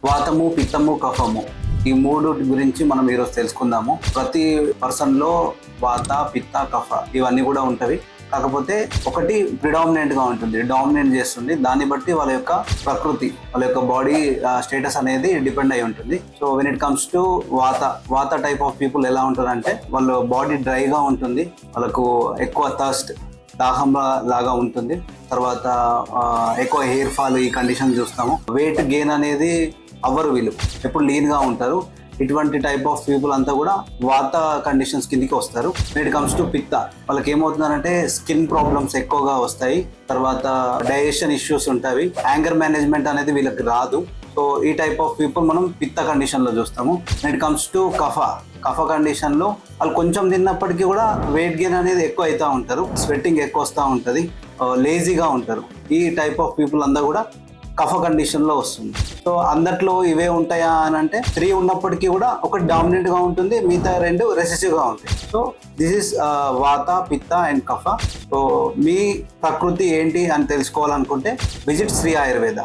వాతము, పిత్తము, కఫము ఈ మూడు గురించి మనం ఈరోజు తెలుసుకుందాము. ప్రతి పర్సన్లో వాత, పిత్త, కఫ ఇవన్నీ కూడా ఉంటవి. కాకపోతే ఒకటి ప్రిడామినెంట్గా ఉంటుంది, డామినేట్ చేస్తుంది. దాన్ని బట్టి వాళ్ళ యొక్క ప్రకృతి, వాళ్ళ యొక్క బాడీ స్టేటస్ అనేది డిపెండ్ అయి ఉంటుంది. So when it comes to వాత టైప్ ఆఫ్ పీపుల్ ఎలా ఉంటారంటే వాళ్ళ బాడీ డ్రైగా ఉంటుంది, వాళ్ళకు ఎక్కువ థర్స్ట్ దాహం లాగా ఉంటుంది. తర్వాత ఎక్కువ హెయిర్ ఫాల్ ఈ కండిషన్ చూస్తాము. వెయిట్ గెయిన్ అనేది అవ్వరు, వీళ్ళు ఎప్పుడు లీన్గా ఉంటారు. ఇటువంటి టైప్ ఆఫ్ పీపుల్ అంతా కూడా వాత కండిషన్స్ కిందకి వస్తారు. వెన్ ఇట్ కమ్స్ టు పిత్త, వాళ్ళకి ఏమవుతుందంటే స్కిన్ ప్రాబ్లమ్స్ ఎక్కువగా వస్తాయి. తర్వాత డైజెషన్ ఇష్యూస్ ఉంటాయి. యాంగర్ మేనేజ్మెంట్ అనేది వీళ్ళకి రాదు. సో ఈ టైప్ ఆఫ్ పీపుల్ మనం పిత్త కండిషన్లో చూస్తాము. వెన్ ఇట్ కమ్స్ టు కఫ కండిషన్లో వాళ్ళు కొంచెం తిన్నప్పటికీ కూడా వెయిట్ గెయిన్ అనేది ఎక్కువ అవుతూ ఉంటారు, స్వెట్టింగ్ ఎక్కువ వస్తూ ఉంటుంది, లేజీగా ఉంటారు. ఈ టైప్ ఆఫ్ పీపుల్ అంతా కూడా కఫ కండిషన్లో వస్తుంది. సో అందట్లో ఇవే ఉంటాయా అని అంటే 3 ఉన్నప్పటికీ కూడా ఒకటి డామినెంట్గా ఉంటుంది, మిగతా 2 రెసెసివ్గా ఉంటాయి. సో దిస్ ఇస్ వాత, పిత్త అండ్ కఫ. సో మీ ప్రకృతి ఏంటి అని తెలుసుకోవాలనుకుంటే విజిట్ శ్రీ ఆయుర్వేద.